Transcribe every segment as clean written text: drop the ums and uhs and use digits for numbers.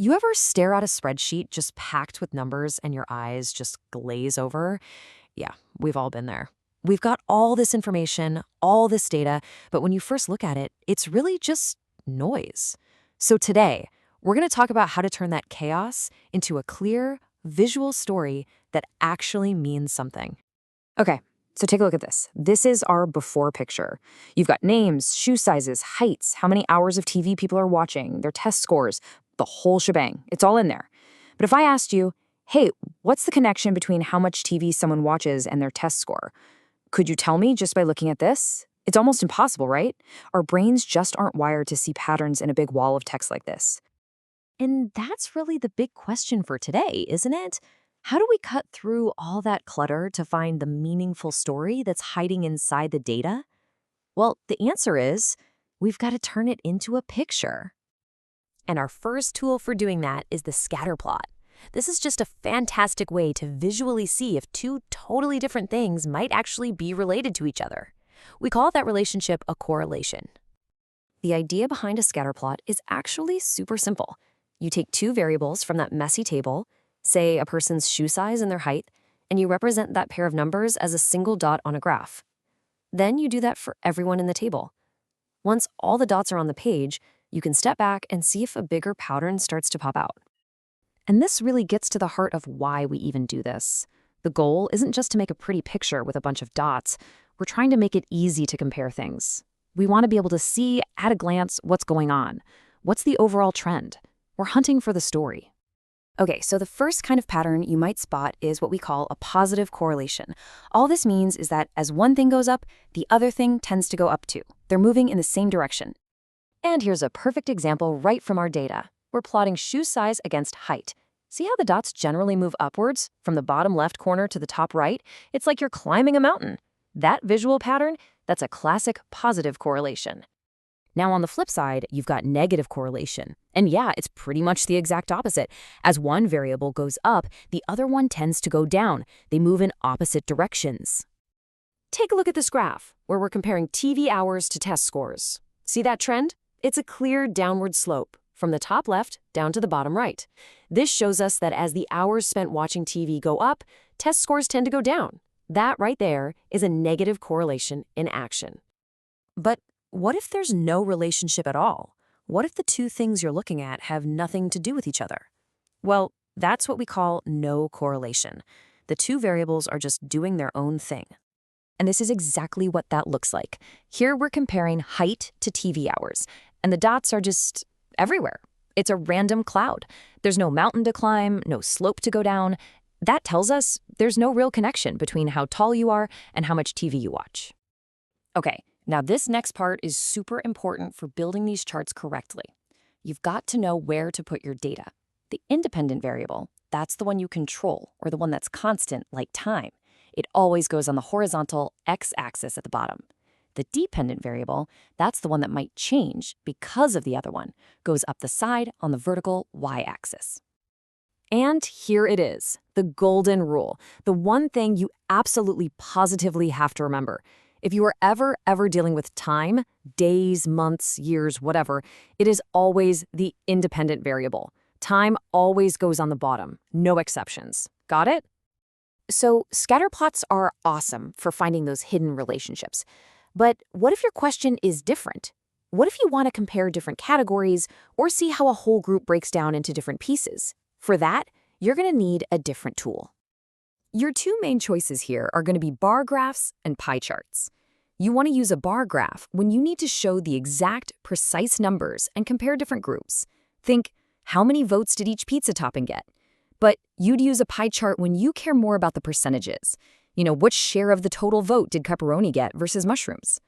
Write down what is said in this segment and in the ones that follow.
You ever stare at a spreadsheet just packed with numbers and your eyes just glaze over? Yeah, we've all been there. We've got all this information, all this data, but when you first look at it, it's really just noise. So today, we're going to talk about how to turn that chaos into a clear, visual story that actually means something. Okay, so take a look at this. This is our before picture. You've got names, shoe sizes, heights, how many hours of TV people are watching, their test scores, the whole shebang. It's all in there. But if I asked you, hey, what's the connection between how much TV someone watches and their test score? Could you tell me just by looking at this? It's almost impossible, right? Our brains just aren't wired to see patterns in a big wall of text like this. And that's really the big question for today, isn't it? How do we cut through all that clutter to find the meaningful story that's hiding inside the data? Well, the answer is we've got to turn it into a picture. And our first tool for doing that is the scatter plot. This is just a fantastic way to visually see if two totally different things might actually be related to each other. We call that relationship a correlation. The idea behind a scatter plot is actually super simple. You take two variables from that messy table, say a person's shoe size and their height, and you represent that pair of numbers as a single dot on a graph. Then you do that for everyone in the table. Once all the dots are on the page, you can step back and see if a bigger pattern starts to pop out. And this really gets to the heart of why we even do this. The goal isn't just to make a pretty picture with a bunch of dots. We're trying to make it easy to compare things. We want to be able to see at a glance what's going on. What's the overall trend? We're hunting for the story. Okay, so the first kind of pattern you might spot is what we call a positive correlation. All this means is that as one thing goes up, the other thing tends to go up too. They're moving in the same direction. And here's a perfect example right from our data. We're plotting shoe size against height. See how the dots generally move upwards from the bottom left corner to the top right? It's like you're climbing a mountain. That visual pattern, that's a classic positive correlation. Now on the flip side, you've got negative correlation. And yeah, it's pretty much the exact opposite. As one variable goes up, the other one tends to go down. They move in opposite directions. Take a look at this graph, where we're comparing TV hours to test scores. See that trend? It's a clear downward slope, from the top left down to the bottom right. This shows us that as the hours spent watching TV go up, test scores tend to go down. That right there is a negative correlation in action. But what if there's no relationship at all? What if the two things you're looking at have nothing to do with each other? Well, that's what we call no correlation. The two variables are just doing their own thing. And this is exactly what that looks like. Here we're comparing height to TV hours, and the dots are just everywhere. It's a random cloud. There's no mountain to climb, no slope to go down. That tells us there's no real connection between how tall you are and how much TV you watch. Okay, now this next part is super important for building these charts correctly. You've got to know where to put your data. The independent variable, that's the one you control, or the one that's constant, like time. It always goes on the horizontal x-axis at the bottom. The dependent variable, that's the one that might change because of the other one, goes up the side on the vertical y-axis. And here it is, the golden rule, the one thing you absolutely positively have to remember. If you are ever dealing with time, days, months, years, whatever, it is always the independent variable. Time always goes on the bottom, no exceptions. Got it? So scatter plots are awesome for finding those hidden relationships. But what if your question is different? What if you want to compare different categories or see how a whole group breaks down into different pieces? For that, you're going to need a different tool. Your two main choices here are going to be bar graphs and pie charts. You want to use a bar graph when you need to show the exact, precise numbers and compare different groups. Think, how many votes did each pizza topping get? But you'd use a pie chart when you care more about the percentages. Which share of the total vote did pepperoni get versus mushrooms?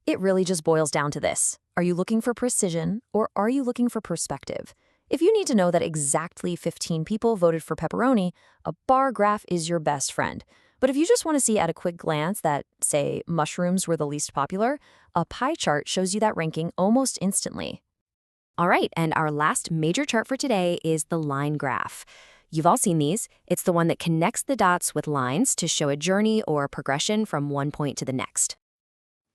It really just boils down to this. Are you looking for precision or are you looking for perspective? If you need to know that exactly 15 people voted for pepperoni, a bar graph is your best friend. But if you just want to see at a quick glance that, say, mushrooms were the least popular, a pie chart shows you that ranking almost instantly. All right, and our last major chart for today is the line graph. You've all seen these. It's the one that connects the dots with lines to show a journey or a progression from one point to the next.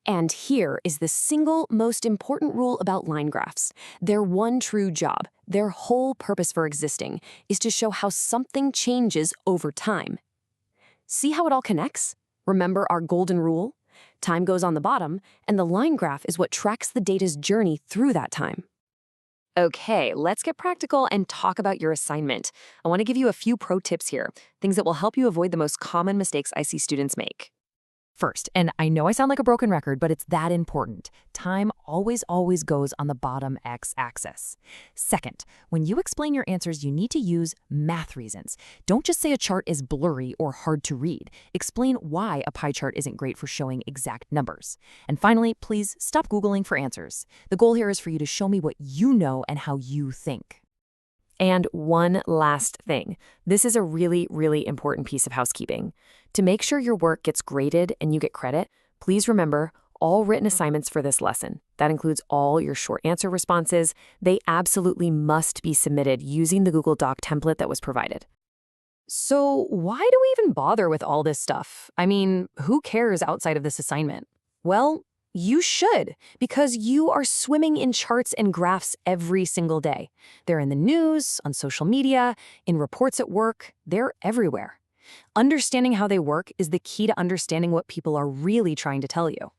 And here is the single most important rule about line graphs. Their one true job, their whole purpose for existing, is to show how something changes over time. See how it all connects? Remember our golden rule? Time goes on the bottom, and the line graph is what tracks the data's journey through that time. Okay, let's get practical and talk about your assignment. I want to give you a few pro tips here, things that will help you avoid the most common mistakes I see students make. First, and I know I sound like a broken record, but it's that important. Time always goes on the bottom x-axis. Second, when you explain your answers, you need to use math reasons. Don't just say a chart is blurry or hard to read. Explain why a pie chart isn't great for showing exact numbers. And finally, please stop Googling for answers. The goal here is for you to show me what you know and how you think. And one last thing. This is a really important piece of housekeeping. To make sure your work gets graded and you get credit, please remember all written assignments for this lesson. That includes all your short answer responses. They absolutely must be submitted using the Google Doc template that was provided. So why do we even bother with all this stuff? I mean, who cares outside of this assignment? Well, you should, because you are swimming in charts and graphs every single day. They're in the news, on social media, in reports at work. They're everywhere. Understanding how they work is the key to understanding what people are really trying to tell you.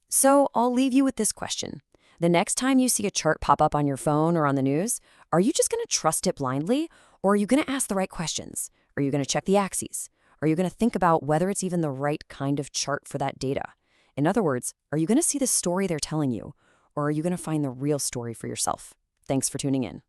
So I'll leave you with this question. The next time you see a chart pop up on your phone or on the news, are you just going to trust it blindly, or are you going to ask the right questions? Are you going to check the axes? Are you going to think about whether it's even the right kind of chart for that data? In other words, are you going to see the story they're telling you, or are you going to find the real story for yourself? Thanks for tuning in.